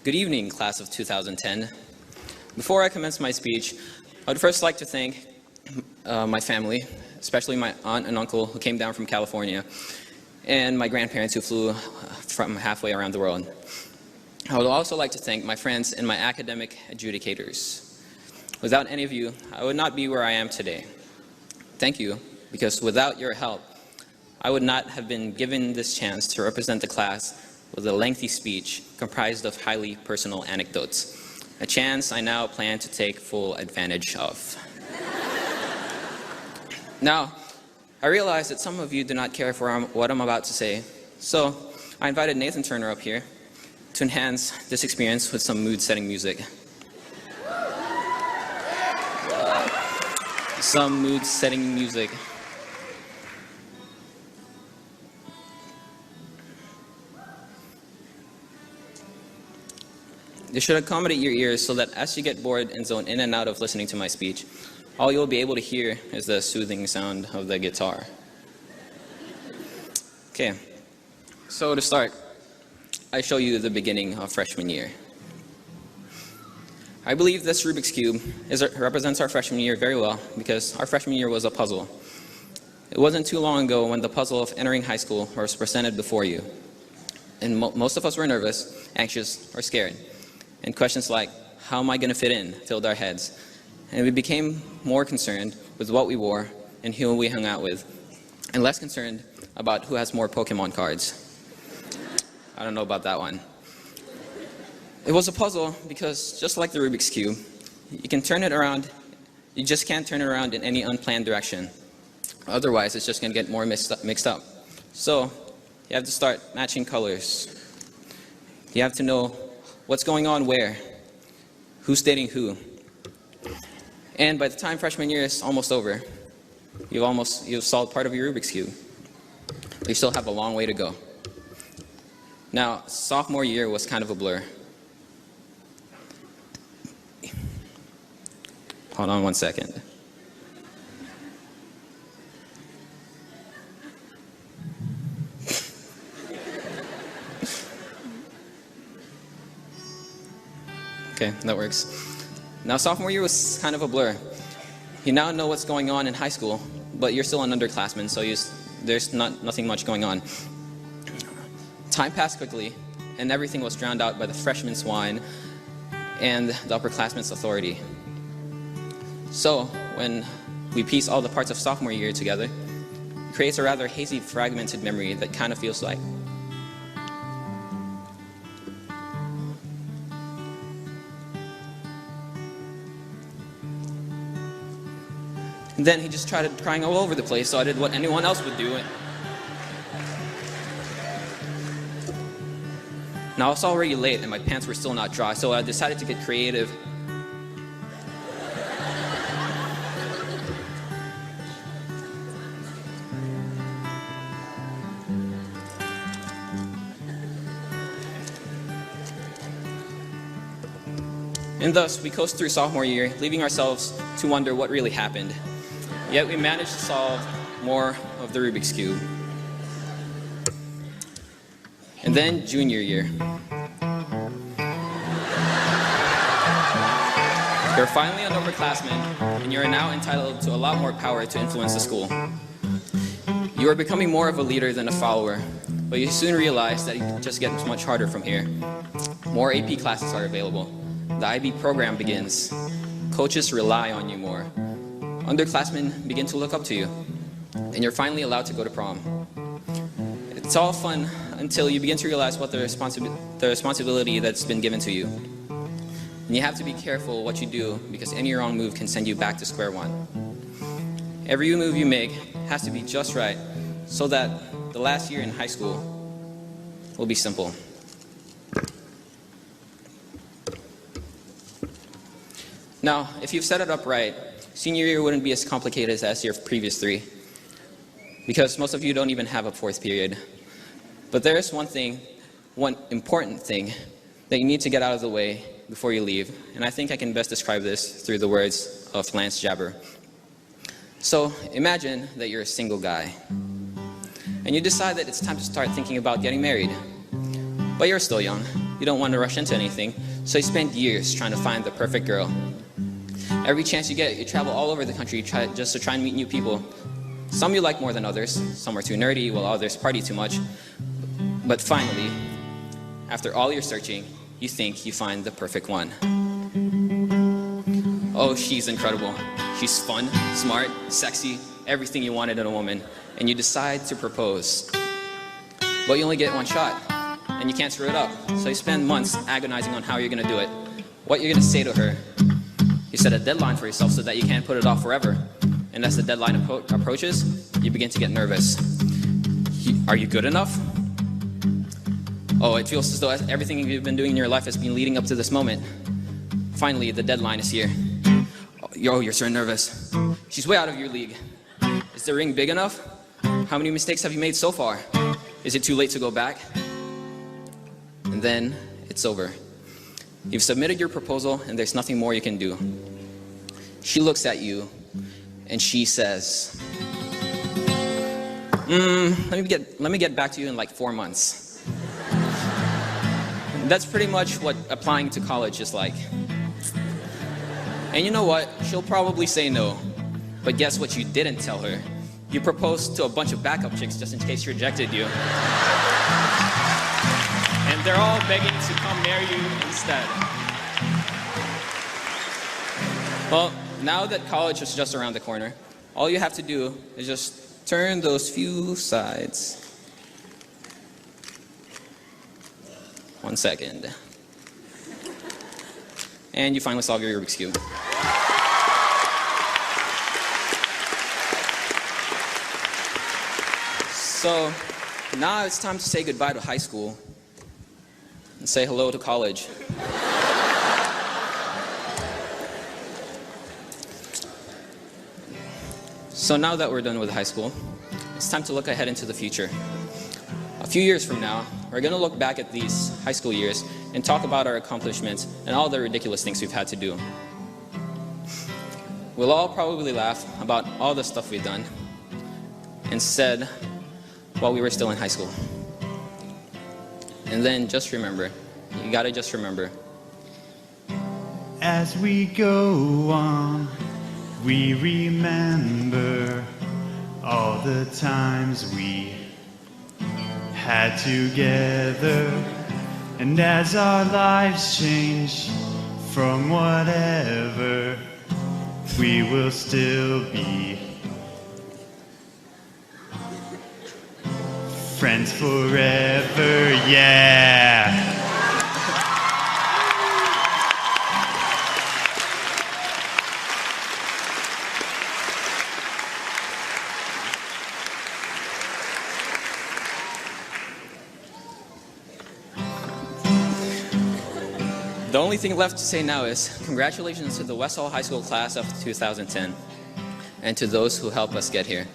Good evening, class of 2010. Before I commence my speech, I would first like to thank my family, especially my aunt and uncle who came down from California, and my grandparents who flew from halfway around the world. I would also like to thank my friends and my academic adjudicators. Without any of you, I would not be where I am today. Thank you, because without your help, I would not have been given this chance to represent the class with a lengthy speech comprised of highly personal anecdotes, a chance I now plan to take full advantage of. Now, I realize that some of you do not care for what I'm about to say, so I invited Nathan Turner up here to enhance this experience with some mood-setting music. Some mood-setting music. This should accommodate your ears so that as you get bored and zone in and out of listening to my speech, all you'll be able to hear is the soothing sound of the guitar. Okay, so to start, I show you the beginning of freshman year. I believe this Rubik's Cube represents our freshman year very well because our freshman year was a puzzle. It wasn't too long ago when the puzzle of entering high school was presented before you. And most of us were nervous, anxious, or scared. And questions like, how am I going to fit in, filled our heads. And we became more concerned with what we wore and who we hung out with, and less concerned about who has more Pokemon cards. I don't know about that one. It was a puzzle because, just like the Rubik's Cube, you can turn it around, you just can't turn it around in any unplanned direction. Otherwise, it's just going to get more mixed up. So, you have to start matching colors. You have to know what's going on where, who's dating who. And by the time freshman year is almost over, you've solved part of your Rubik's Cube. You still have a long way to go. Now, sophomore year was kind of a blur. Hold on one second. Okay, that works. Now, sophomore year was kind of a blur. You now know what's going on in high school, but you're still an underclassman, so there's nothing much going on. Time passed quickly, and everything was drowned out by the freshman's whine and the upperclassman's authority. So, when we piece all the parts of sophomore year together, it creates a rather hazy, fragmented memory that kind of feels like and then he just started crying all over the place, so I did what anyone else would do. Now, it's already late and my pants were still not dry, so I decided to get creative. And thus, we coast through sophomore year, leaving ourselves to wonder what really happened. Yet we managed to solve more of the Rubik's Cube. And then junior year. You're finally an upperclassman, and you are now entitled to a lot more power to influence the school. You are becoming more of a leader than a follower, but you soon realize that it just gets much harder from here. More AP classes are available. The IB program begins. Coaches rely on you more. Underclassmen begin to look up to you, and you're finally allowed to go to prom. It's all fun until you begin to realize what the responsibility that's been given to you. And you have to be careful what you do because any wrong move can send you back to square one. Every move you make has to be just right so that the last year in high school will be simple. Now, if you've set it up right, senior year wouldn't be as complicated as your previous three, because most of you don't even have a fourth period. But there is one important thing that you need to get out of the way before you leave, and I think I can best describe this through the words of Lance Jabber. So imagine that you're a single guy, and you decide that it's time to start thinking about getting married, but you're still young. you don't want to rush into anything, so you spend years trying to find the perfect girl. Every chance you get, you travel all over the country just to try and meet new people. Some you like more than others, some are too nerdy, while others party too much. But finally, after all your searching, you think you find the perfect one. Oh, she's incredible. She's fun, smart, sexy, everything you wanted in a woman, and you decide to propose. But you only get one shot, and you can't screw it up, so you spend months agonizing on how you're gonna do it, what you're gonna say to her. You set a deadline for yourself so that you can't put it off forever, and as the deadline approaches, you begin to get nervous. Are you good enough? Oh, it feels as though everything you've been doing in your life has been leading up to this moment. Finally, the deadline is here. Oh, you're so nervous. She's way out of your league. Is the ring big enough? How many mistakes have you made so far? Is it too late to go back? And then it's over. You've submitted your proposal and there's nothing more you can do. She looks at you and she says, let me get back to you in like 4 months. That's pretty much what applying to college is like. And you know what? She'll probably say no. But guess what you didn't tell her? You proposed to a bunch of backup chicks just in case she rejected you. And they're all begging to come marry you instead. Well, now that college is just around the corner, all you have to do is just turn those few sides. 1 second. And you finally solve your Rubik's Cube. So now it's time to say goodbye to high school and say hello to college. So now that we're done with high school, it's time to look ahead into the future. A few years from now, we're going to look back at these high school years and talk about our accomplishments and all the ridiculous things we've had to do. We'll all probably laugh about all the stuff we've done and said while we were still in high school. And then just remember, you gotta just remember. As we go on, we remember all the times we had together. And as our lives change from whatever, we will still be friends forever, yeah. The only thing left to say now is congratulations to the West Hall High School class of 2010 and to those who helped us get here.